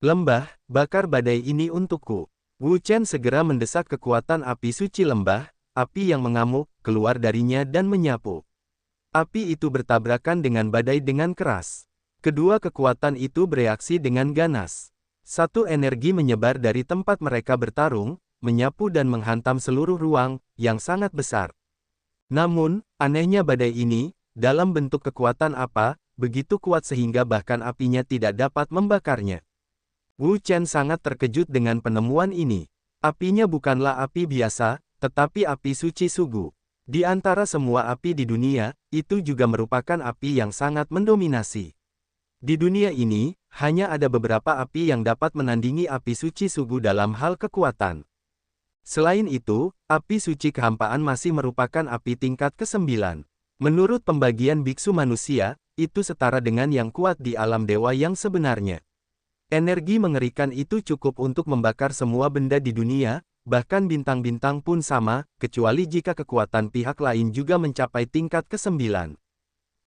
Lembah, bakar badai ini untukku. Wu Chen segera mendesak kekuatan api suci lembah, api yang mengamuk, keluar darinya dan menyapu. Api itu bertabrakan dengan badai dengan keras. Kedua kekuatan itu bereaksi dengan ganas. Satu energi menyebar dari tempat mereka bertarung, menyapu dan menghantam seluruh ruang, yang sangat besar. Namun, anehnya badai ini, dalam bentuk kekuatan apa, begitu kuat sehingga bahkan apinya tidak dapat membakarnya. Wu Chen sangat terkejut dengan penemuan ini. Apinya bukanlah api biasa, tetapi api suci Sugu. Di antara semua api di dunia, itu juga merupakan api yang sangat mendominasi. Di dunia ini, hanya ada beberapa api yang dapat menandingi api suci Sugu dalam hal kekuatan. Selain itu, api suci kehampaan masih merupakan api tingkat ke-9. Menurut pembagian biksu manusia, itu setara dengan yang kuat di alam dewa yang sebenarnya. Energi mengerikan itu cukup untuk membakar semua benda di dunia, bahkan bintang-bintang pun sama, kecuali jika kekuatan pihak lain juga mencapai tingkat ke-9.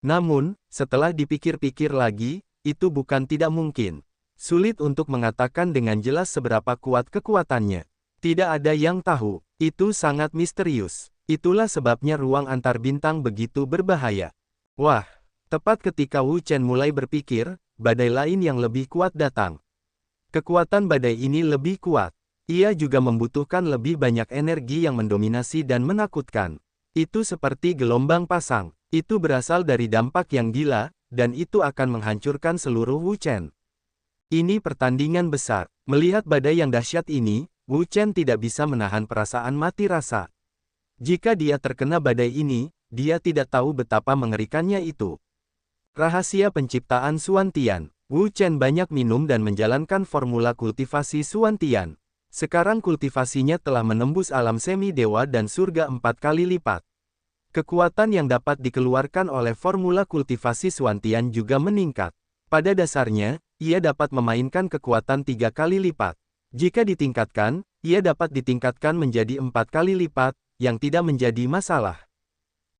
Namun, setelah dipikir-pikir lagi, itu bukan tidak mungkin. Sulit untuk mengatakan dengan jelas seberapa kuat kekuatannya. Tidak ada yang tahu, itu sangat misterius. Itulah sebabnya ruang antar bintang begitu berbahaya. Wah, tepat ketika Wu Chen mulai berpikir, badai lain yang lebih kuat datang. Kekuatan badai ini lebih kuat. Ia juga membutuhkan lebih banyak energi yang mendominasi dan menakutkan. Itu seperti gelombang pasang. Itu berasal dari dampak yang gila, dan itu akan menghancurkan seluruh Wu Chen. Ini pertandingan besar. Melihat badai yang dahsyat ini, Wu Chen tidak bisa menahan perasaan mati rasa. Jika dia terkena badai ini, dia tidak tahu betapa mengerikannya itu. Rahasia penciptaan Suantian. Wu Chen banyak minum dan menjalankan formula kultivasi Suantian. Sekarang kultivasinya telah menembus alam semi-dewa dan surga 4 kali lipat. Kekuatan yang dapat dikeluarkan oleh formula kultivasi Suantian juga meningkat. Pada dasarnya, ia dapat memainkan kekuatan 3 kali lipat. Jika ditingkatkan, ia dapat ditingkatkan menjadi 4 kali lipat, yang tidak menjadi masalah.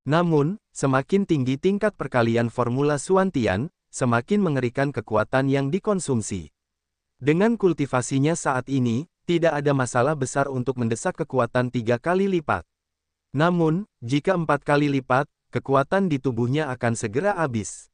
Namun, semakin tinggi tingkat perkalian formula Suantian, semakin mengerikan kekuatan yang dikonsumsi. Dengan kultivasinya saat ini, tidak ada masalah besar untuk mendesak kekuatan 3 kali lipat. Namun, jika 4 kali lipat, kekuatan di tubuhnya akan segera habis.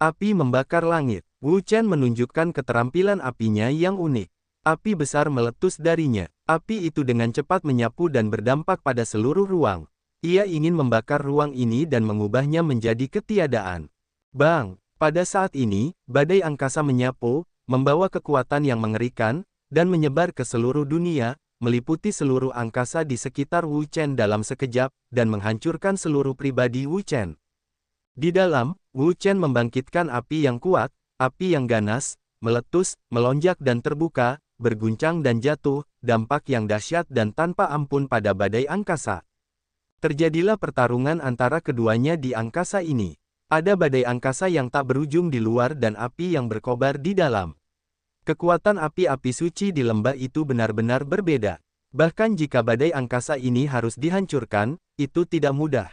Api membakar langit. Wu Chen menunjukkan keterampilan apinya yang unik. Api besar meletus darinya. Api itu dengan cepat menyapu dan berdampak pada seluruh ruang. Ia ingin membakar ruang ini dan mengubahnya menjadi ketiadaan. Bang! Pada saat ini, badai angkasa menyapu, membawa kekuatan yang mengerikan, dan menyebar ke seluruh dunia, meliputi seluruh angkasa di sekitar Wu Chen dalam sekejap, dan menghancurkan seluruh pribadi Wu Chen. Di dalam, Wu Chen membangkitkan api yang kuat, api yang ganas, meletus, melonjak dan terbuka, berguncang dan jatuh, dampak yang dahsyat dan tanpa ampun pada badai angkasa. Terjadilah pertarungan antara keduanya di angkasa ini. Ada badai angkasa yang tak berujung di luar dan api yang berkobar di dalam. Kekuatan api-api suci di lembah itu benar-benar berbeda. Bahkan jika badai angkasa ini harus dihancurkan, itu tidak mudah.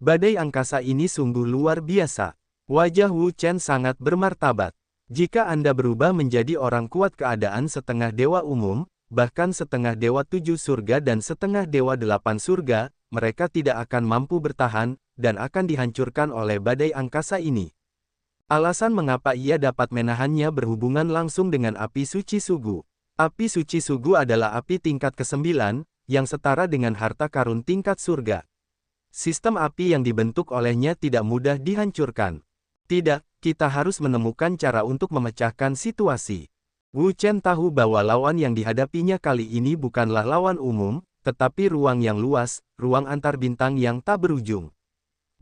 Badai angkasa ini sungguh luar biasa. Wajah Wu Chen sangat bermartabat. Jika Anda berubah menjadi orang kuat keadaan setengah dewa umum, bahkan setengah dewa 7 surga dan setengah dewa 8 surga, mereka tidak akan mampu bertahan, dan akan dihancurkan oleh badai angkasa ini. Alasan mengapa ia dapat menahannya berhubungan langsung dengan api suci Sugu. Api suci Sugu adalah api tingkat ke-9, yang setara dengan harta karun tingkat surga. Sistem api yang dibentuk olehnya tidak mudah dihancurkan. Tidak, kita harus menemukan cara untuk memecahkan situasi. Wu Chen tahu bahwa lawan yang dihadapinya kali ini bukanlah lawan umum, tetapi ruang yang luas, ruang antar bintang yang tak berujung.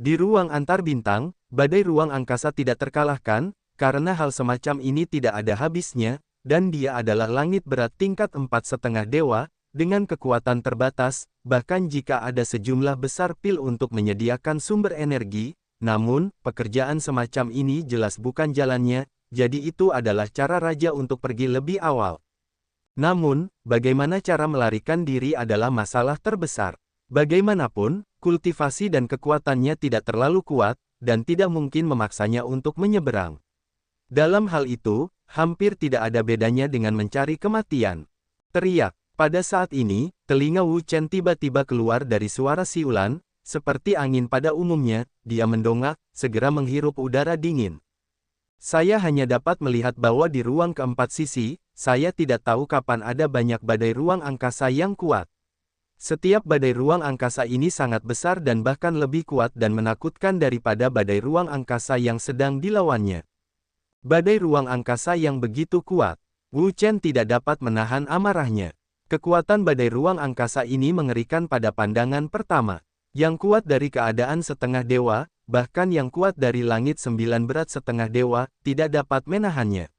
Di ruang antar bintang, badai ruang angkasa tidak terkalahkan, karena hal semacam ini tidak ada habisnya, dan dia adalah langit berat tingkat 4,5 dewa, dengan kekuatan terbatas, bahkan jika ada sejumlah besar pil untuk menyediakan sumber energi, namun, pekerjaan semacam ini jelas bukan jalannya, jadi itu adalah cara raja untuk pergi lebih awal. Namun, bagaimana cara melarikan diri adalah masalah terbesar. Bagaimanapun, kultivasi dan kekuatannya tidak terlalu kuat, dan tidak mungkin memaksanya untuk menyeberang. Dalam hal itu, Hampir tidak ada bedanya dengan mencari kematian. Teriak. Pada saat ini, telinga Wu Chen tiba-tiba keluar dari suara siulan, seperti angin pada umumnya, dia mendongak, segera menghirup udara dingin. Saya hanya dapat melihat bahwa di ruang keempat sisi, saya tidak tahu kapan ada banyak badai ruang angkasa yang kuat. Setiap badai ruang angkasa ini sangat besar dan bahkan lebih kuat dan menakutkan daripada badai ruang angkasa yang sedang dilawannya. Badai ruang angkasa yang begitu kuat. Wu Chen tidak dapat menahan amarahnya. Kekuatan badai ruang angkasa ini mengerikan pada pandangan pertama. Yang kuat dari keadaan setengah dewa, bahkan yang kuat dari langit 9 berat setengah dewa, tidak dapat menahannya.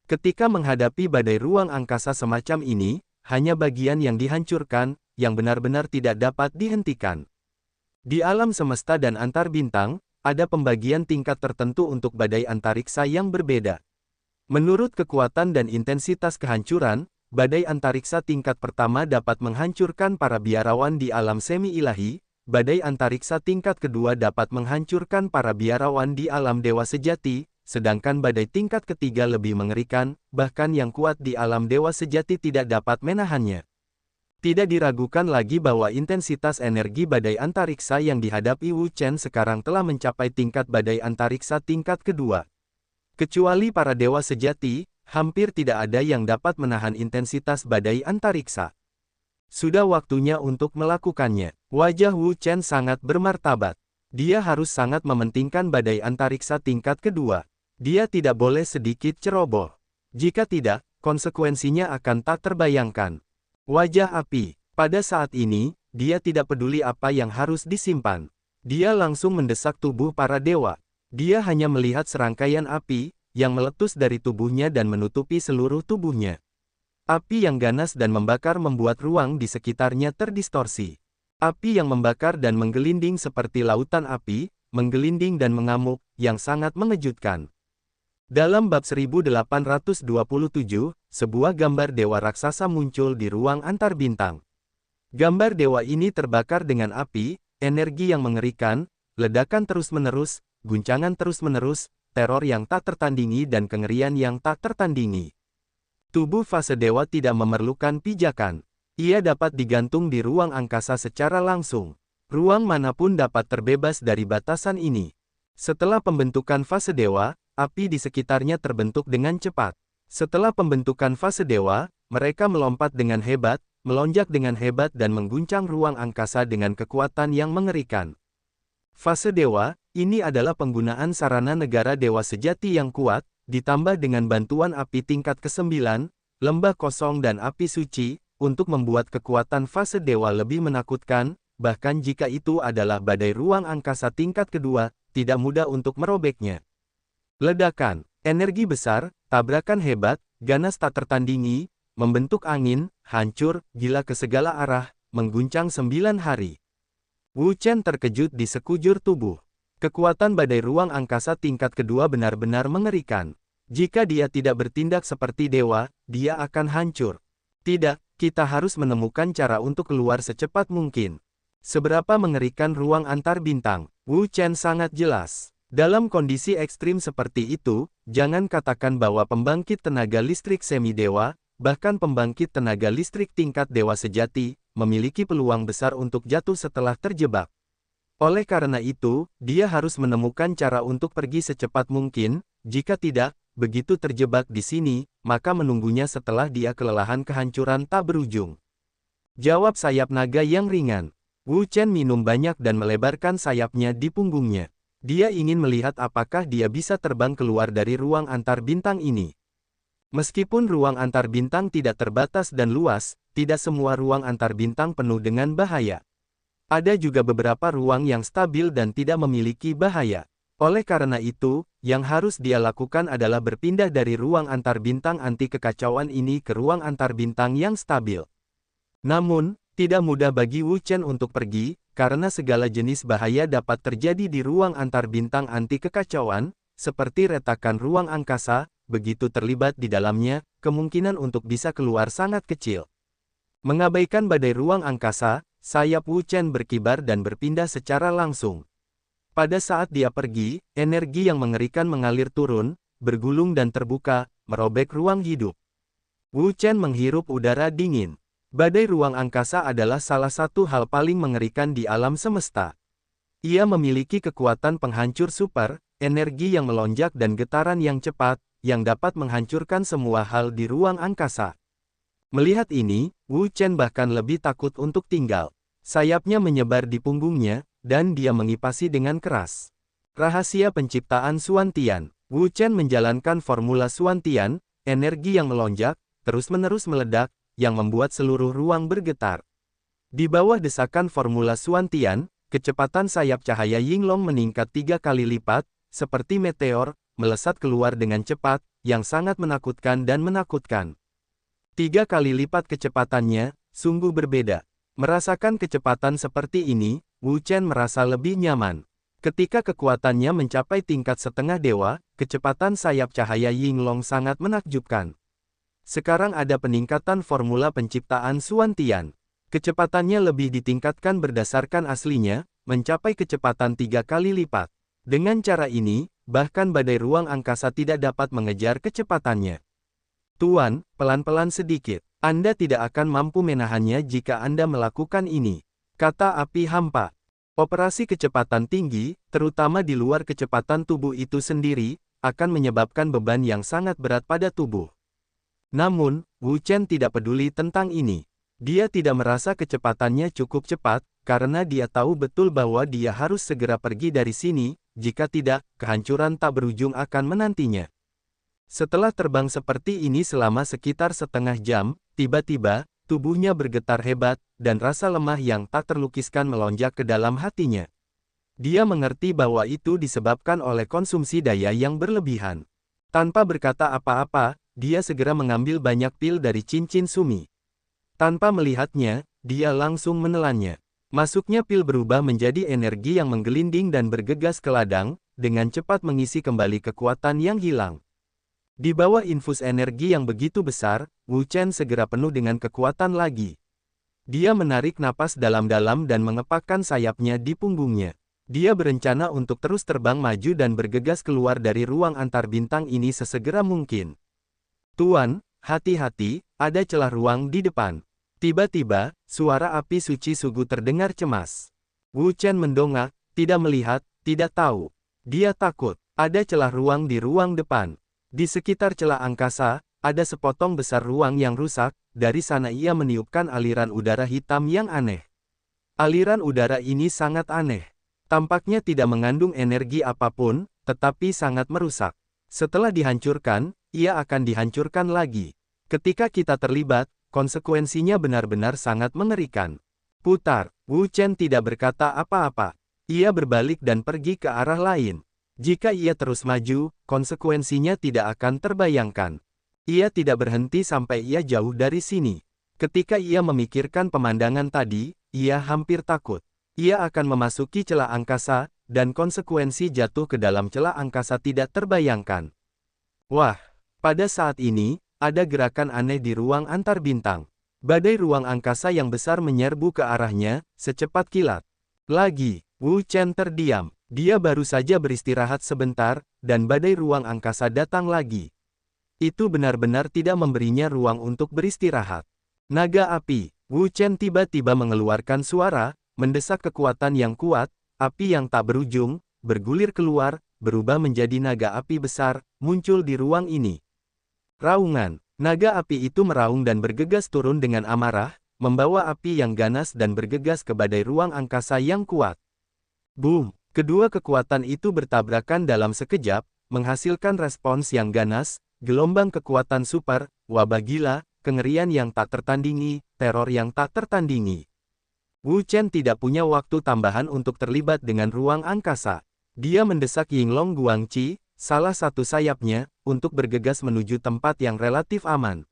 Ketika menghadapi badai ruang angkasa semacam ini, hanya bagian yang dihancurkan, yang benar-benar tidak dapat dihentikan. Di alam semesta dan antar bintang, ada pembagian tingkat tertentu untuk badai antariksa yang berbeda. Menurut kekuatan dan intensitas kehancuran, badai antariksa tingkat pertama dapat menghancurkan para biarawan di alam semi-ilahi, badai antariksa tingkat kedua dapat menghancurkan para biarawan di alam dewa sejati, sedangkan badai tingkat ketiga lebih mengerikan, bahkan yang kuat di alam dewa sejati tidak dapat menahannya. Tidak diragukan lagi bahwa intensitas energi badai antariksa yang dihadapi Wu Chen sekarang telah mencapai tingkat badai antariksa tingkat kedua. Kecuali para dewa sejati, hampir tidak ada yang dapat menahan intensitas badai antariksa. Sudah waktunya untuk melakukannya. Wajah Wu Chen sangat bermartabat. Dia harus sangat mementingkan badai antariksa tingkat kedua. Dia tidak boleh sedikit ceroboh. Jika tidak, konsekuensinya akan tak terbayangkan. Wajah api. Pada saat ini, dia tidak peduli apa yang harus disimpan. Dia langsung mendesak tubuh para dewa. Dia hanya melihat serangkaian api, yang meletus dari tubuhnya dan menutupi seluruh tubuhnya. Api yang ganas dan membakar membuat ruang di sekitarnya terdistorsi. Api yang membakar dan menggelinding seperti lautan api, menggelinding dan mengamuk, yang sangat mengejutkan. Dalam bab 1827, sebuah gambar dewa raksasa muncul di ruang antar bintang. Gambar dewa ini terbakar dengan api, energi yang mengerikan, ledakan terus-menerus, guncangan terus-menerus, teror yang tak tertandingi dan kengerian yang tak tertandingi. Tubuh fase dewa tidak memerlukan pijakan. Ia dapat digantung di ruang angkasa secara langsung. Ruang manapun dapat terbebas dari batasan ini. Setelah pembentukan fase dewa, api di sekitarnya terbentuk dengan cepat. Setelah pembentukan fase dewa, mereka melompat dengan hebat, melonjak dengan hebat dan mengguncang ruang angkasa dengan kekuatan yang mengerikan. Fase dewa, ini adalah penggunaan sarana negara dewa sejati yang kuat, ditambah dengan bantuan api tingkat ke-9, lembah kosong dan api suci, untuk membuat kekuatan fase dewa lebih menakutkan, bahkan jika itu adalah badai ruang angkasa tingkat kedua, tidak mudah untuk merobeknya. Ledakan, energi besar, tabrakan hebat, ganas tak tertandingi, membentuk angin, hancur, gila ke segala arah, mengguncang 9 hari. Wu Chen terkejut di sekujur tubuh. Kekuatan badai ruang angkasa tingkat kedua benar-benar mengerikan. Jika dia tidak bertindak seperti dewa, dia akan hancur. Tidak, kita harus menemukan cara untuk keluar secepat mungkin. Seberapa mengerikan ruang antar bintang, Wu Chen sangat jelas. Dalam kondisi ekstrim seperti itu, jangan katakan bahwa pembangkit tenaga listrik semi-dewa, bahkan pembangkit tenaga listrik tingkat dewa sejati, memiliki peluang besar untuk jatuh setelah terjebak. Oleh karena itu, dia harus menemukan cara untuk pergi secepat mungkin, jika tidak, begitu terjebak di sini, maka menunggunya setelah dia kelelahan kehancuran tak berujung. Jawab sayap naga yang ringan. Wu Chen minum banyak dan melebarkan sayapnya di punggungnya. Dia ingin melihat apakah dia bisa terbang keluar dari ruang antar bintang ini. Meskipun ruang antar bintang tidak terbatas dan luas, tidak semua ruang antar bintang penuh dengan bahaya. Ada juga beberapa ruang yang stabil dan tidak memiliki bahaya. Oleh karena itu, yang harus dia lakukan adalah berpindah dari ruang antar bintang anti kekacauan ini ke ruang antar bintang yang stabil. Namun, tidak mudah bagi Wu Chen untuk pergi, karena segala jenis bahaya dapat terjadi di ruang antar bintang anti kekacauan, seperti retakan ruang angkasa, begitu terlibat di dalamnya, kemungkinan untuk bisa keluar sangat kecil. Mengabaikan badai ruang angkasa, sayap Wu Chen berkibar dan berpindah secara langsung. Pada saat dia pergi, energi yang mengerikan mengalir turun, bergulung dan terbuka, merobek ruang hidup. Wu Chen menghirup udara dingin. Badai ruang angkasa adalah salah satu hal paling mengerikan di alam semesta. Ia memiliki kekuatan penghancur super, energi yang melonjak dan getaran yang cepat, yang dapat menghancurkan semua hal di ruang angkasa. Melihat ini, Wu Chen bahkan lebih takut untuk tinggal. Sayapnya menyebar di punggungnya, dan dia mengipasi dengan keras. Rahasia penciptaan Xuantian. Wu Chen menjalankan formula Xuantian, energi yang melonjak, terus-menerus meledak, yang membuat seluruh ruang bergetar. Di bawah desakan formula Xuantian, kecepatan sayap cahaya Yinglong meningkat 3 kali lipat, seperti meteor, melesat keluar dengan cepat, yang sangat menakutkan dan menakutkan. 3 kali lipat kecepatannya, sungguh berbeda. Merasakan kecepatan seperti ini, Wu Chen merasa lebih nyaman. Ketika kekuatannya mencapai tingkat setengah dewa, kecepatan sayap cahaya Yinglong sangat menakjubkan. Sekarang ada peningkatan formula penciptaan Xuantian. Kecepatannya lebih ditingkatkan berdasarkan aslinya, mencapai kecepatan 3 kali lipat. Dengan cara ini, bahkan badai ruang angkasa tidak dapat mengejar kecepatannya. Tuan, pelan-pelan sedikit. Anda tidak akan mampu menahannya jika Anda melakukan ini, kata api hampa. Operasi kecepatan tinggi, terutama di luar kecepatan tubuh itu sendiri, akan menyebabkan beban yang sangat berat pada tubuh. Namun, Wu Chen tidak peduli tentang ini. Dia tidak merasa kecepatannya cukup cepat, karena dia tahu betul bahwa dia harus segera pergi dari sini, jika tidak, kehancuran tak berujung akan menantinya. Setelah terbang seperti ini selama sekitar setengah jam, tiba-tiba, tubuhnya bergetar hebat, dan rasa lemah yang tak terlukiskan melonjak ke dalam hatinya. Dia mengerti bahwa itu disebabkan oleh konsumsi daya yang berlebihan. Tanpa berkata apa-apa, dia segera mengambil banyak pil dari cincin Sumi. Tanpa melihatnya, dia langsung menelannya. Masuknya pil berubah menjadi energi yang menggelinding dan bergegas ke ladang, dengan cepat mengisi kembali kekuatan yang hilang. Di bawah infus energi yang begitu besar, Wu Chen segera penuh dengan kekuatan lagi. Dia menarik napas dalam-dalam dan mengepakkan sayapnya di punggungnya. Dia berencana untuk terus terbang maju dan bergegas keluar dari ruang antar bintang ini sesegera mungkin. Tuan, hati-hati, ada celah ruang di depan. Tiba-tiba, suara api suci Sugu terdengar cemas. Wu Chen mendongak, tidak melihat, tidak tahu. Dia takut, ada celah ruang di ruang depan. Di sekitar celah angkasa, ada sepotong besar ruang yang rusak, dari sana ia meniupkan aliran udara hitam yang aneh. Aliran udara ini sangat aneh. Tampaknya tidak mengandung energi apapun, tetapi sangat merusak. Setelah dihancurkan, ia akan dihancurkan lagi. Ketika kita terlibat, konsekuensinya benar-benar sangat mengerikan. Putar, Wu Chen tidak berkata apa-apa. Ia berbalik dan pergi ke arah lain. Jika ia terus maju, konsekuensinya tidak akan terbayangkan. Ia tidak berhenti sampai ia jauh dari sini. Ketika ia memikirkan pemandangan tadi, ia hampir takut. Ia akan memasuki celah angkasa, dan konsekuensi jatuh ke dalam celah angkasa tidak terbayangkan. Wah! Pada saat ini, ada gerakan aneh di ruang antar bintang. Badai ruang angkasa yang besar menyerbu ke arahnya, secepat kilat. Lagi, Wu Chen terdiam. Dia baru saja beristirahat sebentar, dan badai ruang angkasa datang lagi. Itu benar-benar tidak memberinya ruang untuk beristirahat. Naga api, Wu Chen tiba-tiba mengeluarkan suara, mendesak kekuatan yang kuat, api yang tak berujung, bergulir keluar, berubah menjadi naga api besar, muncul di ruang ini. Raungan, naga api itu meraung dan bergegas turun dengan amarah, membawa api yang ganas dan bergegas ke badai ruang angkasa yang kuat. Boom! Kedua kekuatan itu bertabrakan dalam sekejap, menghasilkan respons yang ganas, gelombang kekuatan super, wabah gila, kengerian yang tak tertandingi, teror yang tak tertandingi. Wu Chen tidak punya waktu tambahan untuk terlibat dengan ruang angkasa. Dia mendesak Yinglong Guangqi, salah satu sayapnya, untuk bergegas menuju tempat yang relatif aman.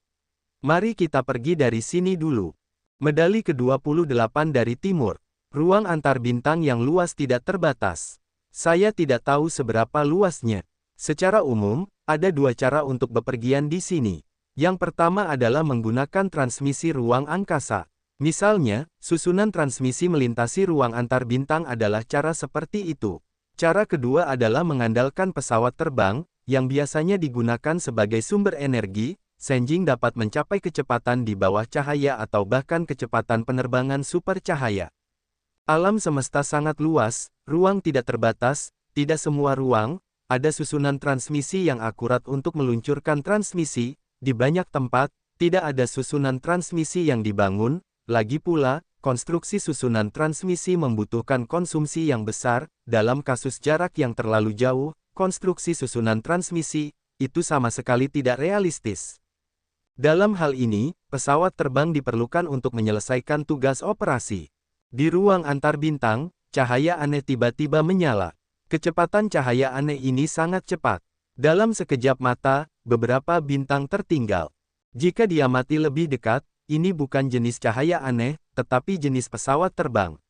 Mari kita pergi dari sini dulu. Medali ke-28 dari timur. Ruang antar bintang yang luas tidak terbatas. Saya tidak tahu seberapa luasnya. Secara umum, ada dua cara untuk bepergian di sini. Yang pertama adalah menggunakan transmisi ruang angkasa. Misalnya, susunan transmisi melintasi ruang antar bintang adalah cara seperti itu. Cara kedua adalah mengandalkan pesawat terbang, yang biasanya digunakan sebagai sumber energi, Senjing dapat mencapai kecepatan di bawah cahaya atau bahkan kecepatan penerbangan super cahaya. Alam semesta sangat luas, ruang tidak terbatas, tidak semua ruang, ada susunan transmisi yang akurat untuk meluncurkan transmisi, di banyak tempat, tidak ada susunan transmisi yang dibangun, lagi pula, konstruksi susunan transmisi membutuhkan konsumsi yang besar, dalam kasus jarak yang terlalu jauh, konstruksi susunan transmisi, itu sama sekali tidak realistis. Dalam hal ini, pesawat terbang diperlukan untuk menyelesaikan tugas operasi. Di ruang antar bintang, cahaya aneh tiba-tiba menyala. Kecepatan cahaya aneh ini sangat cepat. Dalam sekejap mata, beberapa bintang tertinggal. Jika dia mati lebih dekat, ini bukan jenis cahaya aneh, tetapi jenis pesawat terbang.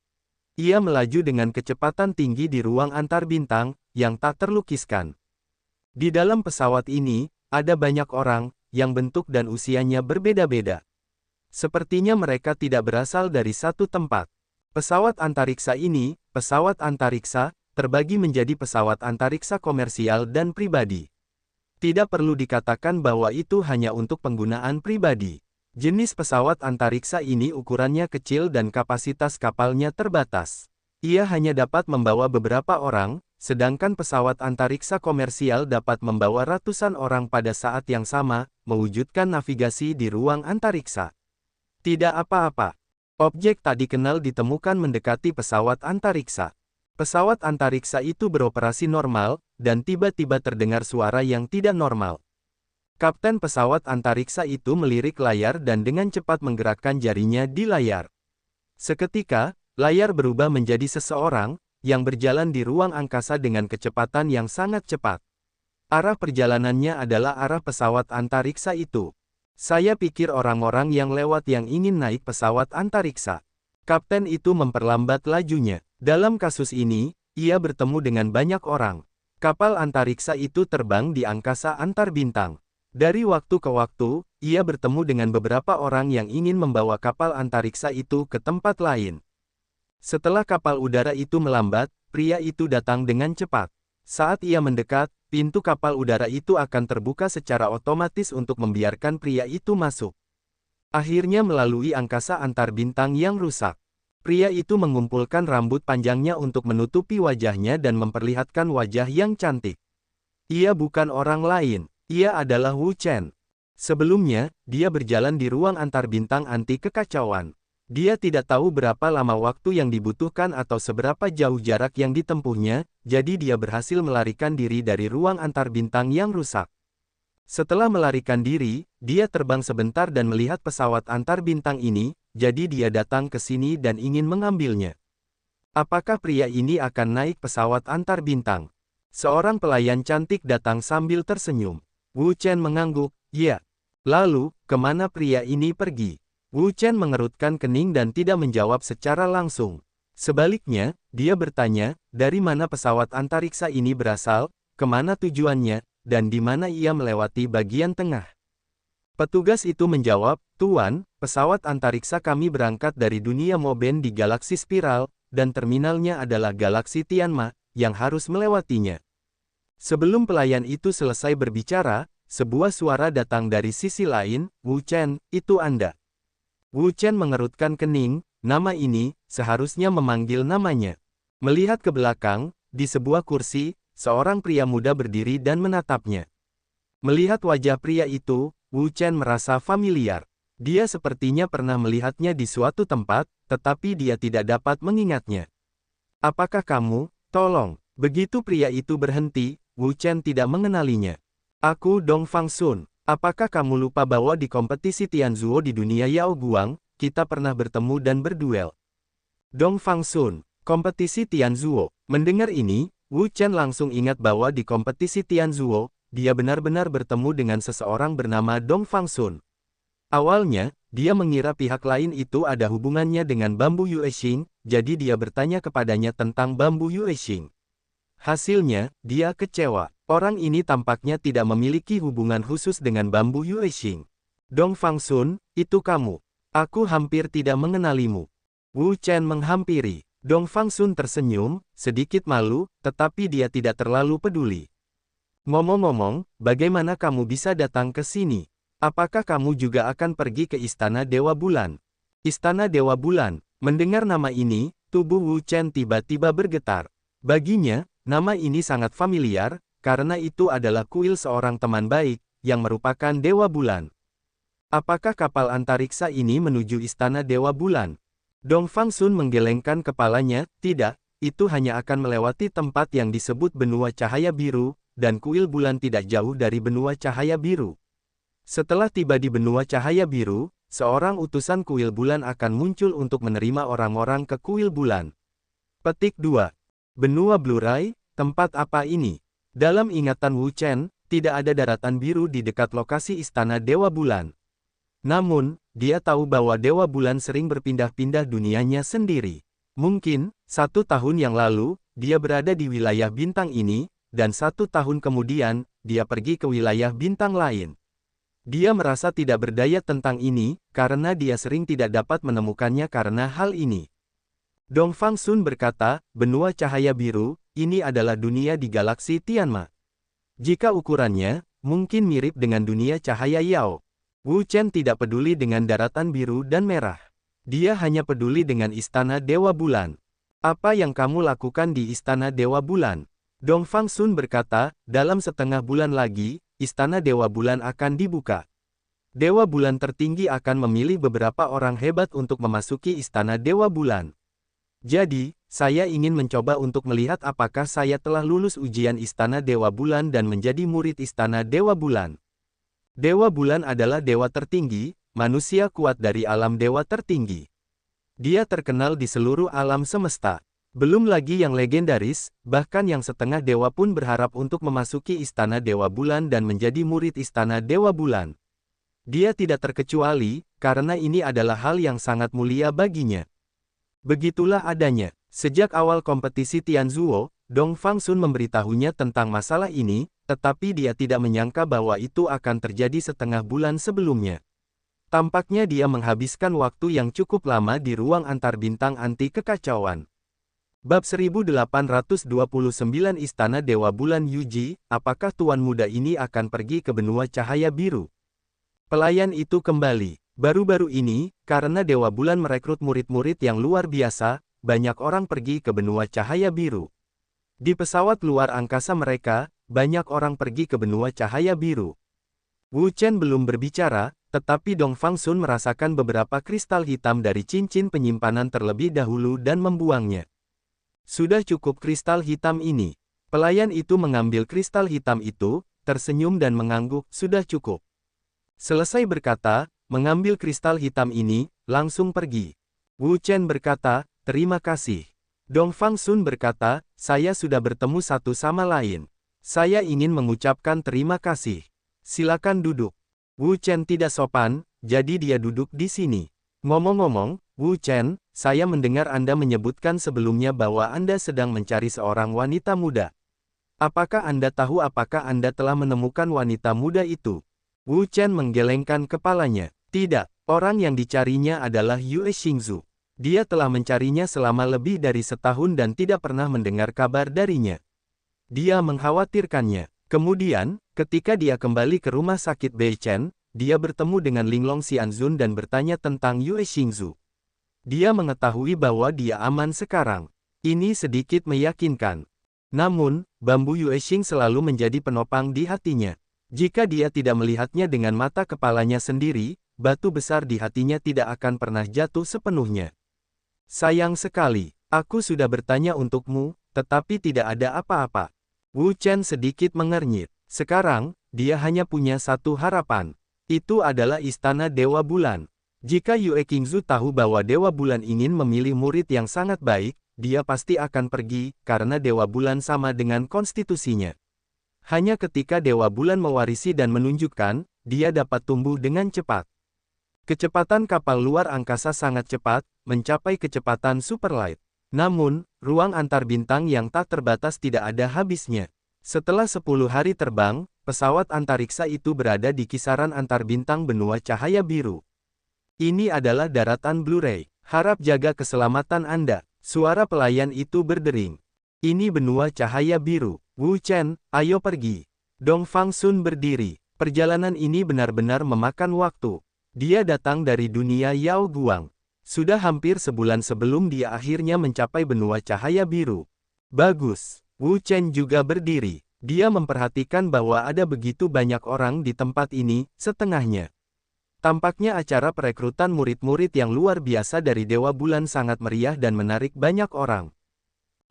Ia melaju dengan kecepatan tinggi di ruang antar bintang, yang tak terlukiskan. Di dalam pesawat ini, ada banyak orang, yang bentuk dan usianya berbeda-beda. Sepertinya mereka tidak berasal dari satu tempat. Pesawat antariksa ini, pesawat antariksa, terbagi menjadi pesawat antariksa komersial dan pribadi. Tidak perlu dikatakan bahwa itu hanya untuk penggunaan pribadi. Jenis pesawat antariksa ini ukurannya kecil dan kapasitas kapalnya terbatas. Ia hanya dapat membawa beberapa orang, sedangkan pesawat antariksa komersial dapat membawa ratusan orang pada saat yang sama, mewujudkan navigasi di ruang antariksa. Tidak apa-apa. Objek tak dikenal ditemukan mendekati pesawat antariksa. Pesawat antariksa itu beroperasi normal, dan tiba-tiba terdengar suara yang tidak normal. Kapten pesawat antariksa itu melirik layar dan dengan cepat menggerakkan jarinya di layar. Seketika, layar berubah menjadi seseorang, yang berjalan di ruang angkasa dengan kecepatan yang sangat cepat. Arah perjalanannya adalah arah pesawat antariksa itu. Saya pikir orang-orang yang lewat yang ingin naik pesawat antariksa. Kapten itu memperlambat lajunya. Dalam kasus ini, ia bertemu dengan banyak orang. Kapal antariksa itu terbang di angkasa antar bintang. Dari waktu ke waktu, ia bertemu dengan beberapa orang yang ingin membawa kapal antariksa itu ke tempat lain. Setelah kapal udara itu melambat, pria itu datang dengan cepat. Saat ia mendekat, pintu kapal udara itu akan terbuka secara otomatis untuk membiarkan pria itu masuk. Akhirnya melalui angkasa antar bintang yang rusak. Pria itu mengumpulkan rambut panjangnya untuk menutupi wajahnya dan memperlihatkan wajah yang cantik. Ia bukan orang lain, ia adalah Wu Chen. Sebelumnya, dia berjalan di ruang antar bintang anti kekacauan. Dia tidak tahu berapa lama waktu yang dibutuhkan atau seberapa jauh jarak yang ditempuhnya, jadi dia berhasil melarikan diri dari ruang antar bintang yang rusak. Setelah melarikan diri, dia terbang sebentar dan melihat pesawat antar bintang ini, jadi dia datang ke sini dan ingin mengambilnya. Apakah pria ini akan naik pesawat antar bintang? Seorang pelayan cantik datang sambil tersenyum. Wu Chen mengangguk, ya. Lalu, kemana pria ini pergi? Wu Chen mengerutkan kening dan tidak menjawab secara langsung. Sebaliknya, dia bertanya, dari mana pesawat antariksa ini berasal, kemana tujuannya, dan di mana ia melewati bagian tengah. Petugas itu menjawab, Tuan, pesawat antariksa kami berangkat dari dunia Moben di galaksi spiral, dan terminalnya adalah galaksi Tianma, yang harus melewatinya. Sebelum pelayan itu selesai berbicara, sebuah suara datang dari sisi lain, Wu Chen, itu Anda. Wu Chen mengerutkan kening, nama ini, seharusnya memanggil namanya. Melihat ke belakang, di sebuah kursi, seorang pria muda berdiri dan menatapnya. Melihat wajah pria itu, Wu Chen merasa familiar. Dia sepertinya pernah melihatnya di suatu tempat, tetapi dia tidak dapat mengingatnya. Apakah kamu, tolong, begitu pria itu berhenti, Wu Chen tidak mengenalinya. Aku Dong Fangsun. Apakah kamu lupa bahwa di kompetisi Tianzuo di dunia Yao Guang, kita pernah bertemu dan berduel? Dong Fangsun, kompetisi Tianzuo. Mendengar ini, Wu Chen langsung ingat bahwa di kompetisi Tianzuo, dia benar-benar bertemu dengan seseorang bernama Dong Fangsun. Awalnya, dia mengira pihak lain itu ada hubungannya dengan Bambu Yuexing, jadi dia bertanya kepadanya tentang Bambu Yuexing. Hasilnya, dia kecewa. Orang ini tampaknya tidak memiliki hubungan khusus dengan Bambu Yuexing. Dong Fangsun, itu kamu. Aku hampir tidak mengenalimu. Wu Chen menghampiri. Dong Fangsun tersenyum, sedikit malu, tetapi dia tidak terlalu peduli. Ngomong-ngomong, bagaimana kamu bisa datang ke sini? Apakah kamu juga akan pergi ke Istana Dewa Bulan? Istana Dewa Bulan. Mendengar nama ini, tubuh Wu Chen tiba-tiba bergetar. Baginya, nama ini sangat familiar, karena itu adalah kuil seorang teman baik, yang merupakan Dewa Bulan. Apakah kapal antariksa ini menuju Istana Dewa Bulan? Dong Fangsun menggelengkan kepalanya, tidak, itu hanya akan melewati tempat yang disebut benua cahaya biru, dan kuil bulan tidak jauh dari benua cahaya biru. Setelah tiba di benua cahaya biru, seorang utusan kuil bulan akan muncul untuk menerima orang-orang ke kuil bulan. Petik 2. Benua Blurai, tempat apa ini? Dalam ingatan Wu Chen, tidak ada daratan biru di dekat lokasi Istana Dewa Bulan. Namun, dia tahu bahwa Dewa Bulan sering berpindah-pindah dunianya sendiri. Mungkin, 1 tahun yang lalu, dia berada di wilayah bintang ini, dan 1 tahun kemudian, dia pergi ke wilayah bintang lain. Dia merasa tidak berdaya tentang ini, karena dia sering tidak dapat menemukannya karena hal ini. Dong Fangsun berkata, benua cahaya biru, ini adalah dunia di galaksi Tianma. Jika ukurannya, mungkin mirip dengan dunia cahaya Yao. Wu Chen tidak peduli dengan daratan biru dan merah. Dia hanya peduli dengan Istana Dewa Bulan. Apa yang kamu lakukan di Istana Dewa Bulan? Dong Fangsun berkata, dalam setengah bulan lagi, Istana Dewa Bulan akan dibuka. Dewa Bulan tertinggi akan memilih beberapa orang hebat untuk memasuki Istana Dewa Bulan. Jadi, saya ingin mencoba untuk melihat apakah saya telah lulus ujian Istana Dewa Bulan dan menjadi murid Istana Dewa Bulan. Dewa Bulan adalah dewa tertinggi, manusia kuat dari alam dewa tertinggi. Dia terkenal di seluruh alam semesta. Belum lagi yang legendaris, bahkan yang setengah dewa pun berharap untuk memasuki Istana Dewa Bulan dan menjadi murid Istana Dewa Bulan. Dia tidak terkecuali, karena ini adalah hal yang sangat mulia baginya. Begitulah adanya. Sejak awal kompetisi Tianzuo, Dong Fangsun memberitahunya tentang masalah ini, tetapi dia tidak menyangka bahwa itu akan terjadi setengah bulan sebelumnya. Tampaknya dia menghabiskan waktu yang cukup lama di ruang antar bintang anti kekacauan. Bab 1829 Istana Dewa Bulan Yuji, apakah tuan muda ini akan pergi ke benua cahaya biru? Pelayan itu kembali. Baru-baru ini, karena Dewa Bulan merekrut murid-murid yang luar biasa, banyak orang pergi ke benua cahaya biru. Di pesawat luar angkasa mereka, banyak orang pergi ke benua cahaya biru. Wu Chen belum berbicara, tetapi Dong Fangsun merasakan beberapa kristal hitam dari cincin penyimpanan terlebih dahulu dan membuangnya. Sudah cukup kristal hitam ini. Pelayan itu mengambil kristal hitam itu, tersenyum dan mengangguk, sudah cukup. Selesai berkata, mengambil kristal hitam ini, langsung pergi. Wu Chen berkata, terima kasih. Dong Fangsun berkata, saya sudah bertemu satu sama lain. Saya ingin mengucapkan terima kasih. Silakan duduk. Wu Chen tidak sopan, jadi dia duduk di sini. Ngomong-ngomong, Wu Chen, saya mendengar Anda menyebutkan sebelumnya bahwa Anda sedang mencari seorang wanita muda. Apakah Anda tahu apakah Anda telah menemukan wanita muda itu? Wu Chen menggelengkan kepalanya. Tidak, orang yang dicarinya adalah Yue Xingzu. Dia telah mencarinya selama lebih dari setahun dan tidak pernah mendengar kabar darinya. Dia mengkhawatirkannya. Kemudian, ketika dia kembali ke rumah sakit Beichen, dia bertemu dengan Linglong Xianzun dan bertanya tentang Yue Xingzu. Dia mengetahui bahwa dia aman sekarang. Ini sedikit meyakinkan. Namun, bambu Yue Xing selalu menjadi penopang di hatinya. Jika dia tidak melihatnya dengan mata kepalanya sendiri, batu besar di hatinya tidak akan pernah jatuh sepenuhnya. Sayang sekali, aku sudah bertanya untukmu, tetapi tidak ada apa-apa. Wu Chen sedikit mengernyit. Sekarang, dia hanya punya satu harapan. Itu adalah Istana Dewa Bulan. Jika Yue Qingzu tahu bahwa Dewa Bulan ingin memilih murid yang sangat baik, dia pasti akan pergi, karena Dewa Bulan sama dengan konstitusinya. Hanya ketika Dewa Bulan mewarisi dan menunjukkan, dia dapat tumbuh dengan cepat. Kecepatan kapal luar angkasa sangat cepat, mencapai kecepatan superlight. Namun, ruang antar bintang yang tak terbatas tidak ada habisnya. Setelah 10 hari terbang, pesawat antariksa itu berada di kisaran antar bintang benua cahaya biru. Ini adalah daratan Blu-ray. Harap jaga keselamatan Anda. Suara pelayan itu berdering. Ini benua cahaya biru. Wu Chen, ayo pergi. Dong Fangsun berdiri. Perjalanan ini benar-benar memakan waktu. Dia datang dari dunia Yao Guang. Sudah hampir sebulan sebelum dia akhirnya mencapai benua cahaya biru. Bagus. Wu Chen juga berdiri. Dia memperhatikan bahwa ada begitu banyak orang di tempat ini, setengahnya. Tampaknya acara perekrutan murid-murid yang luar biasa dari Dewa Bulan sangat meriah dan menarik banyak orang.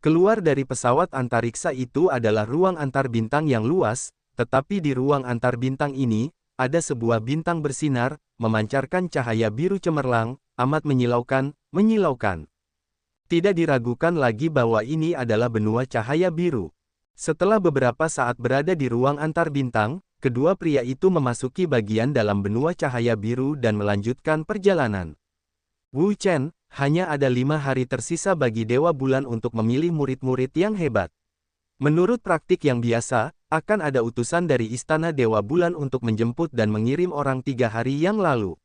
Keluar dari pesawat antariksa itu adalah ruang antar bintang yang luas, tetapi di ruang antar bintang ini, ada sebuah bintang bersinar, memancarkan cahaya biru cemerlang, amat menyilaukan. Tidak diragukan lagi bahwa ini adalah benua cahaya biru. Setelah beberapa saat berada di ruang antar bintang, kedua pria itu memasuki bagian dalam benua cahaya biru dan melanjutkan perjalanan. Wu Chen, hanya ada 5 hari tersisa bagi Dewa Bulan untuk memilih murid-murid yang hebat. Menurut praktik yang biasa, akan ada utusan dari Istana Dewa Bulan untuk menjemput dan mengirim orang 3 hari yang lalu.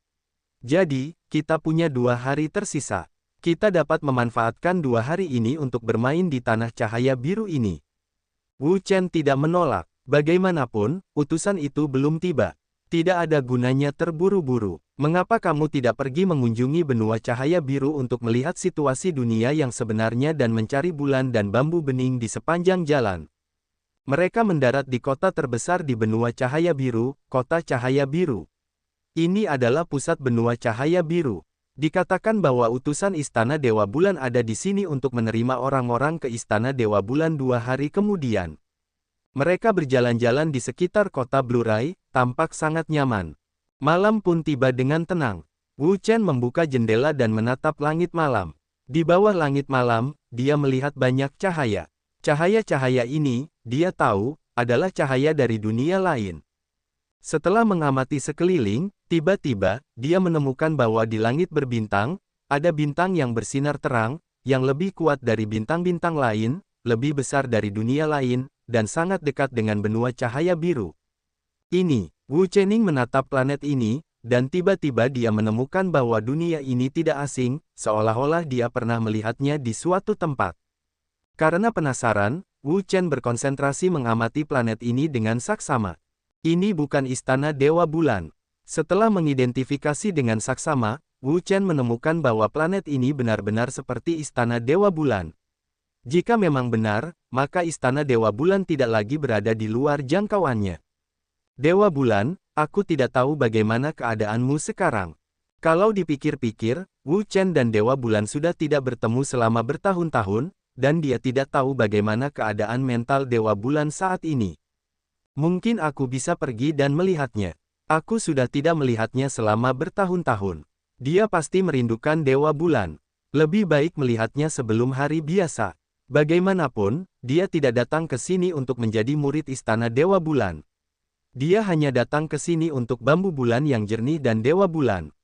Jadi, kita punya 2 hari tersisa. Kita dapat memanfaatkan 2 hari ini untuk bermain di tanah cahaya biru ini. Wu Chen tidak menolak. Bagaimanapun, utusan itu belum tiba. Tidak ada gunanya terburu-buru. Mengapa kamu tidak pergi mengunjungi benua cahaya biru untuk melihat situasi dunia yang sebenarnya dan mencari bulan dan bambu bening di sepanjang jalan? Mereka mendarat di kota terbesar di benua cahaya biru, kota cahaya biru. Ini adalah pusat benua cahaya biru. Dikatakan bahwa utusan Istana Dewa Bulan ada di sini untuk menerima orang-orang ke Istana Dewa Bulan 2 hari kemudian. Mereka berjalan-jalan di sekitar kota Blurai, tampak sangat nyaman. Malam pun tiba dengan tenang. Wu Chen membuka jendela dan menatap langit malam. Di bawah langit malam, dia melihat banyak cahaya. Cahaya-cahaya ini, dia tahu, adalah cahaya dari dunia lain. Setelah mengamati sekeliling, tiba-tiba, dia menemukan bahwa di langit berbintang, ada bintang yang bersinar terang, yang lebih kuat dari bintang-bintang lain, lebih besar dari dunia lain, dan sangat dekat dengan benua cahaya biru. Ini, Wu Chening menatap planet ini, dan tiba-tiba dia menemukan bahwa dunia ini tidak asing, seolah-olah dia pernah melihatnya di suatu tempat. Karena penasaran, Wu Chen berkonsentrasi mengamati planet ini dengan saksama. Ini bukan Istana Dewa Bulan. Setelah mengidentifikasi dengan saksama, Wu Chen menemukan bahwa planet ini benar-benar seperti Istana Dewa Bulan. Jika memang benar, maka Istana Dewa Bulan tidak lagi berada di luar jangkauannya. Dewa Bulan, aku tidak tahu bagaimana keadaanmu sekarang. Kalau dipikir-pikir, Wu Chen dan Dewa Bulan sudah tidak bertemu selama bertahun-tahun, dan dia tidak tahu bagaimana keadaan mental Dewa Bulan saat ini. Mungkin aku bisa pergi dan melihatnya. Aku sudah tidak melihatnya selama bertahun-tahun. Dia pasti merindukan Dewa Bulan. Lebih baik melihatnya sebelum hari biasa. Bagaimanapun, dia tidak datang ke sini untuk menjadi murid Istana Dewa Bulan. Dia hanya datang ke sini untuk bambu bulan yang jernih dan Dewa Bulan.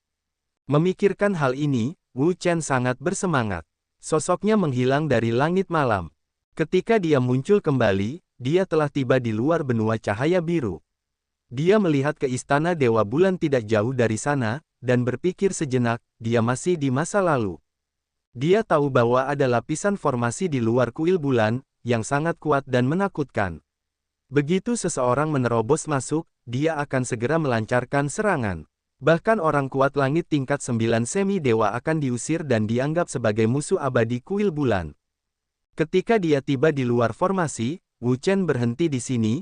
Memikirkan hal ini, Wu Chen sangat bersemangat. Sosoknya menghilang dari langit malam. Ketika dia muncul kembali, dia telah tiba di luar benua cahaya biru. Dia melihat ke Istana Dewa Bulan tidak jauh dari sana, dan berpikir sejenak, dia masih di masa lalu. Dia tahu bahwa ada lapisan formasi di luar kuil bulan, yang sangat kuat dan menakutkan. Begitu seseorang menerobos masuk, dia akan segera melancarkan serangan. Bahkan orang kuat langit tingkat 9 semi-dewa akan diusir dan dianggap sebagai musuh abadi kuil bulan. Ketika dia tiba di luar formasi, Wu Chen berhenti di sini,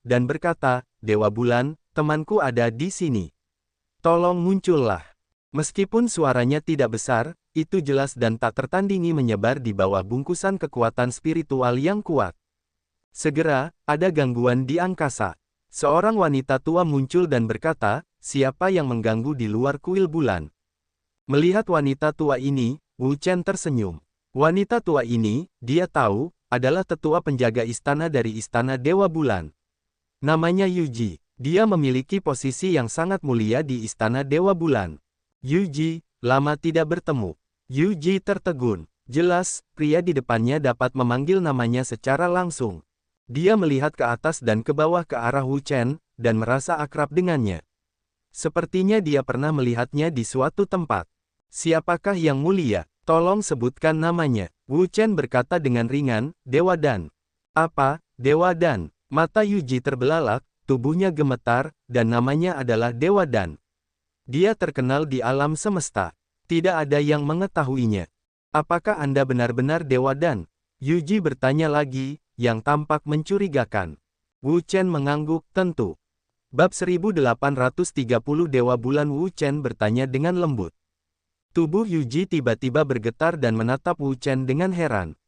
dan berkata, Dewa Bulan, temanku ada di sini. Tolong muncullah. Meskipun suaranya tidak besar, itu jelas dan tak tertandingi menyebar di bawah bungkusan kekuatan spiritual yang kuat. Segera, ada gangguan di angkasa. Seorang wanita tua muncul dan berkata, siapa yang mengganggu di luar kuil bulan? Melihat wanita tua ini, Wu Chen tersenyum. Wanita tua ini, dia tahu, adalah tetua penjaga istana dari Istana Dewa Bulan. Namanya Yuji. Dia memiliki posisi yang sangat mulia di Istana Dewa Bulan. Yuji, lama tidak bertemu. Yuji tertegun. Jelas, pria di depannya dapat memanggil namanya secara langsung. Dia melihat ke atas dan ke bawah ke arah Wu Chen, dan merasa akrab dengannya. Sepertinya dia pernah melihatnya di suatu tempat. Siapakah yang mulia? Tolong sebutkan namanya. Wu Chen berkata dengan ringan, Dewa Dan. Apa, Dewa Dan? Mata Yuji terbelalak, tubuhnya gemetar, dan namanya adalah Dewa Dan. Dia terkenal di alam semesta. Tidak ada yang mengetahuinya. Apakah Anda benar-benar Dewa Dan? Yuji bertanya lagi, yang tampak mencurigakan. Wu Chen mengangguk, tentu. Bab 1830 Dewa Bulan. Wu Chen bertanya dengan lembut. Tubuh Yuji tiba-tiba bergetar dan menatap Wu Chen dengan heran.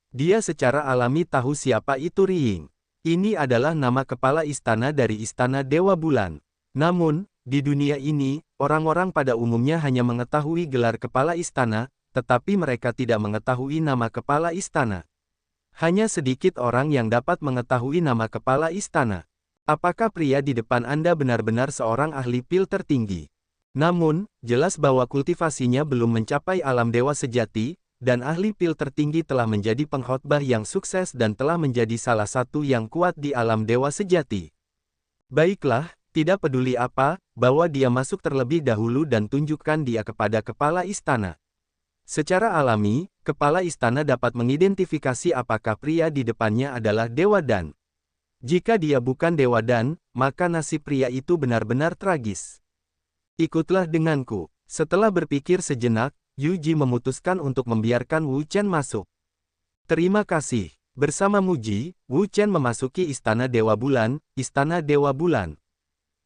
Dia secara alami tahu siapa itu Ri Ying. Ini adalah nama kepala istana dari Istana Dewa Bulan. Namun, di dunia ini, orang-orang pada umumnya hanya mengetahui gelar kepala istana, tetapi mereka tidak mengetahui nama kepala istana. Hanya sedikit orang yang dapat mengetahui nama kepala istana. Apakah pria di depan Anda benar-benar seorang ahli pil tertinggi? Namun, jelas bahwa kultivasinya belum mencapai alam dewa sejati, dan ahli pil tertinggi telah menjadi pengkhotbah yang sukses dan telah menjadi salah satu yang kuat di alam dewa sejati. Baiklah, tidak peduli apa, bawa dia masuk terlebih dahulu dan tunjukkan dia kepada kepala istana. Secara alami, kepala istana dapat mengidentifikasi apakah pria di depannya adalah Dewa Dan. Jika dia bukan Dewa Dan, maka nasib pria itu benar-benar tragis. Ikutlah denganku. Setelah berpikir sejenak, Yuji memutuskan untuk membiarkan Wu Chen masuk. Terima kasih. Bersama Muji, Wu Chen memasuki Istana Dewa Bulan, Istana Dewa Bulan.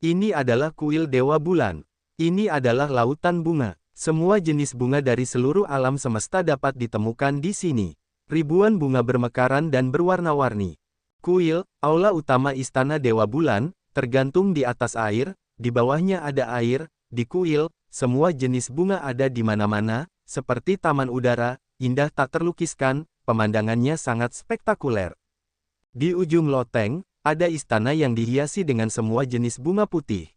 Ini adalah kuil Dewa Bulan. Ini adalah lautan bunga. Semua jenis bunga dari seluruh alam semesta dapat ditemukan di sini. Ribuan bunga bermekaran dan berwarna-warni. Kuil, aula utama Istana Dewa Bulan, tergantung di atas air, di bawahnya ada air, di kuil, semua jenis bunga ada di mana-mana, seperti taman udara, indah tak terlukiskan, pemandangannya sangat spektakuler. Di ujung loteng, ada istana yang dihiasi dengan semua jenis bunga putih.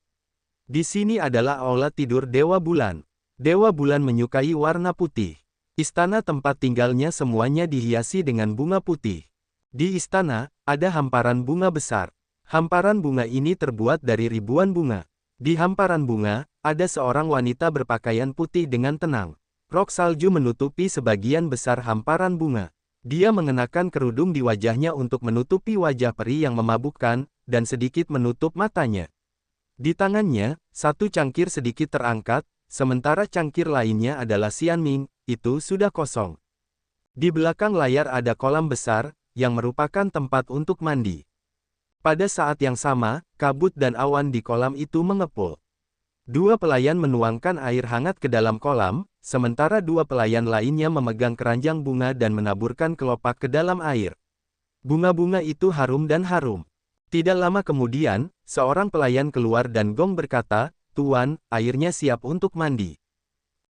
Di sini adalah aula tidur Dewa Bulan. Dewa Bulan menyukai warna putih. Istana tempat tinggalnya semuanya dihiasi dengan bunga putih. Di istana, ada hamparan bunga besar. Hamparan bunga ini terbuat dari ribuan bunga. Di hamparan bunga, ada seorang wanita berpakaian putih dengan tenang. Rok salju menutupi sebagian besar hamparan bunga. Dia mengenakan kerudung di wajahnya untuk menutupi wajah peri yang memabukkan, dan sedikit menutup matanya. Di tangannya, satu cangkir sedikit terangkat, sementara cangkir lainnya adalah Xianming, itu sudah kosong. Di belakang layar ada kolam besar, yang merupakan tempat untuk mandi. Pada saat yang sama, kabut dan awan di kolam itu mengepul. Dua pelayan menuangkan air hangat ke dalam kolam, sementara dua pelayan lainnya memegang keranjang bunga dan menaburkan kelopak ke dalam air. Bunga-bunga itu harum dan harum. Tidak lama kemudian, seorang pelayan keluar dan Gong berkata, "Tuan, airnya siap untuk mandi."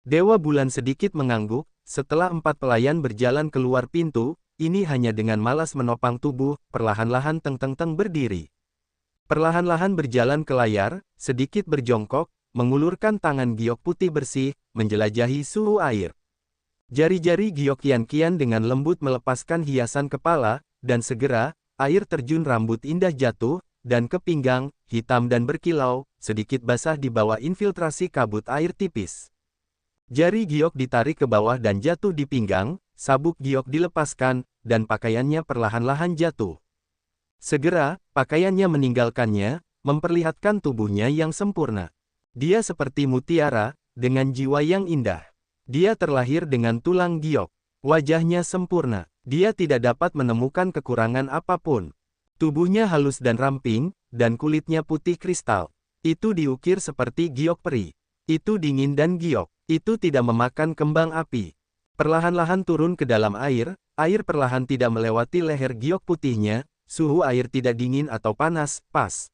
Dewa Bulan sedikit mengangguk, setelah empat pelayan berjalan keluar pintu, ini hanya dengan malas menopang tubuh, perlahan-lahan Teng berdiri. Perlahan-lahan berjalan ke layar, sedikit berjongkok, mengulurkan tangan giok putih bersih, menjelajahi suhu air. Jari-jari giok kian-kian dengan lembut melepaskan hiasan kepala, dan segera, air terjun rambut indah jatuh, dan ke pinggang, hitam dan berkilau, sedikit basah di bawah infiltrasi kabut air tipis. Jari giok ditarik ke bawah dan jatuh di pinggang, sabuk giok dilepaskan, dan pakaiannya perlahan-lahan jatuh. Segera, pakaiannya meninggalkannya, memperlihatkan tubuhnya yang sempurna. Dia seperti mutiara, dengan jiwa yang indah. Dia terlahir dengan tulang giok. Wajahnya sempurna. Dia tidak dapat menemukan kekurangan apapun. Tubuhnya halus dan ramping, dan kulitnya putih kristal. Itu diukir seperti giok peri. Itu dingin dan giok. Itu tidak memakan kembang api. Perlahan-lahan turun ke dalam air perlahan tidak melewati leher giok putihnya, suhu air tidak dingin atau panas, pas.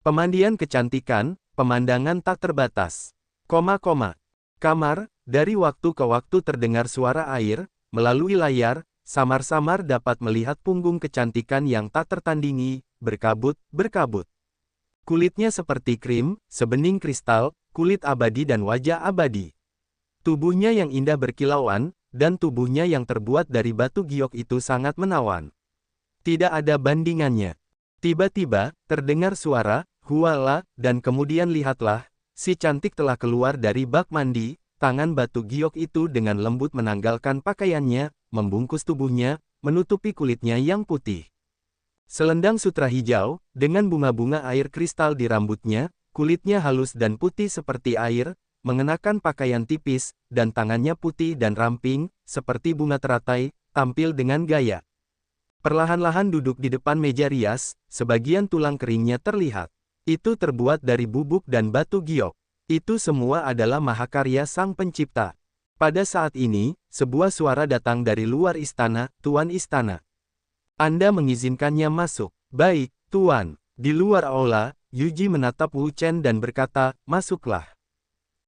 Pemandian kecantikan, pemandangan tak terbatas. Kamar, dari waktu ke waktu terdengar suara air, melalui layar, samar-samar dapat melihat punggung kecantikan yang tak tertandingi, berkabut. Kulitnya seperti krim, sebening kristal, kulit abadi dan wajah abadi. Tubuhnya yang indah berkilauan, dan tubuhnya yang terbuat dari batu giok itu sangat menawan. Tidak ada bandingannya. Tiba-tiba, terdengar suara, "Huala," dan kemudian lihatlah, si cantik telah keluar dari bak mandi, tangan batu giok itu dengan lembut menanggalkan pakaiannya, membungkus tubuhnya, menutupi kulitnya yang putih. Selendang sutra hijau, dengan bunga-bunga air kristal di rambutnya, kulitnya halus dan putih seperti air, mengenakan pakaian tipis, dan tangannya putih dan ramping, seperti bunga teratai, tampil dengan gaya. Perlahan-lahan duduk di depan meja rias, sebagian tulang keringnya terlihat. Itu terbuat dari bubuk dan batu giok. Itu semua adalah mahakarya sang pencipta. Pada saat ini, sebuah suara datang dari luar istana, Tuan Istana. Anda mengizinkannya masuk. Baik, Tuan. Di luar aula, Yuji menatap Wu Chen dan berkata, masuklah.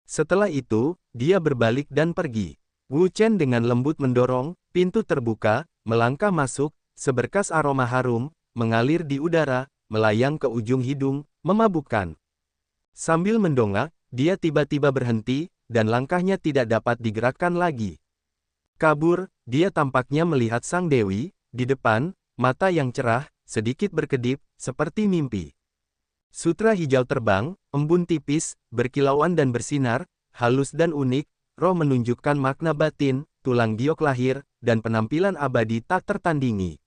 Setelah itu, dia berbalik dan pergi. Wu Chen dengan lembut mendorong, pintu terbuka, melangkah masuk, seberkas aroma harum, mengalir di udara, melayang ke ujung hidung, memabukkan. Sambil mendongak, dia tiba-tiba berhenti, dan langkahnya tidak dapat digerakkan lagi. Kabur, dia tampaknya melihat sang dewi, di depan, mata yang cerah, sedikit berkedip, seperti mimpi. Sutra hijau terbang, embun tipis, berkilauan dan bersinar, halus dan unik, roh menunjukkan makna batin, tulang giok lahir, dan penampilan abadi tak tertandingi.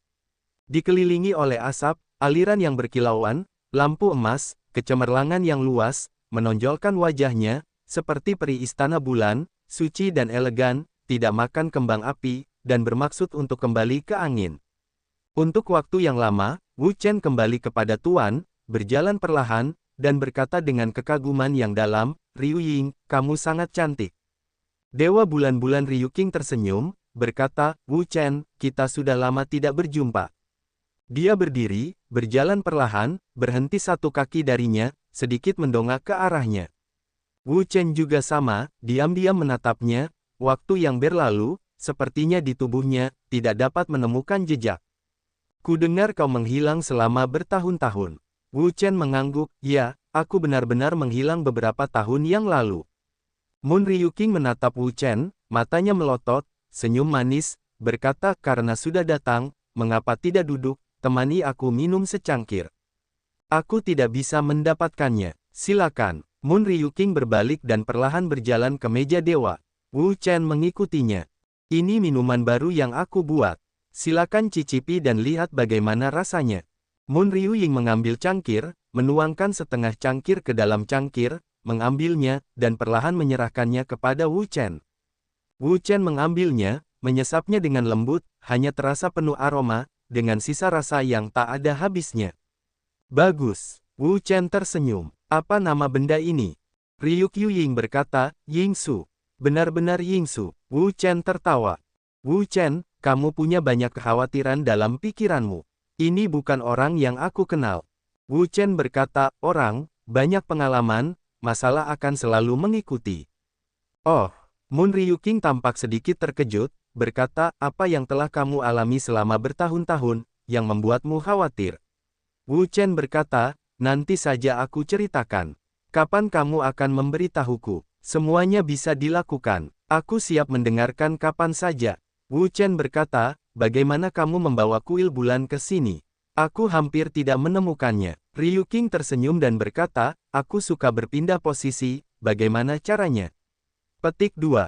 Dikelilingi oleh asap, aliran yang berkilauan, lampu emas, kecemerlangan yang luas, menonjolkan wajahnya, seperti peri istana bulan, suci dan elegan, tidak makan kembang api, dan bermaksud untuk kembali ke angin. Untuk waktu yang lama, Wu Chen kembali kepada Tuan, berjalan perlahan, dan berkata dengan kekaguman yang dalam, Ryu Ying, kamu sangat cantik. Dewa bulan-bulan Ryu King tersenyum, berkata, Wu Chen, kita sudah lama tidak berjumpa. Dia berdiri, berjalan perlahan, berhenti satu kaki darinya, sedikit mendongak ke arahnya. Wu Chen juga sama, diam-diam menatapnya, waktu yang berlalu, sepertinya di tubuhnya, tidak dapat menemukan jejak. Kudengar kau menghilang selama bertahun-tahun. Wu Chen mengangguk, ya, aku benar-benar menghilang beberapa tahun yang lalu. Moon Ryuking menatap Wu Chen, matanya melotot, senyum manis, berkata karena sudah datang, mengapa tidak duduk, temani aku minum secangkir. Aku tidak bisa mendapatkannya, silakan. Moon Ryuking berbalik dan perlahan berjalan ke meja dewa. Wu Chen mengikutinya. Ini minuman baru yang aku buat. Silakan cicipi dan lihat bagaimana rasanya. Moon Ryuking mengambil cangkir, menuangkan setengah cangkir ke dalam cangkir, mengambilnya, dan perlahan menyerahkannya kepada Wu Chen. Wu Chen mengambilnya, menyesapnya dengan lembut, hanya terasa penuh aroma, dengan sisa rasa yang tak ada habisnya. Bagus. Wu Chen tersenyum. Apa nama benda ini? Ryuk Ying berkata, Yingsu. Benar-benar Yingsu. Wu Chen tertawa. Wu Chen, kamu punya banyak kekhawatiran dalam pikiranmu. Ini bukan orang yang aku kenal. Wu Chen berkata, orang, banyak pengalaman, masalah akan selalu mengikuti. Oh, Moon Ryuking tampak sedikit terkejut, berkata, apa yang telah kamu alami selama bertahun-tahun, yang membuatmu khawatir? Wu Chen berkata, nanti saja aku ceritakan. Kapan kamu akan memberitahuku? Semuanya bisa dilakukan. Aku siap mendengarkan kapan saja. Wu Chen berkata, bagaimana kamu membawa kuil bulan ke sini? Aku hampir tidak menemukannya. Ryuking tersenyum dan berkata, aku suka berpindah posisi, bagaimana caranya? Petik 2.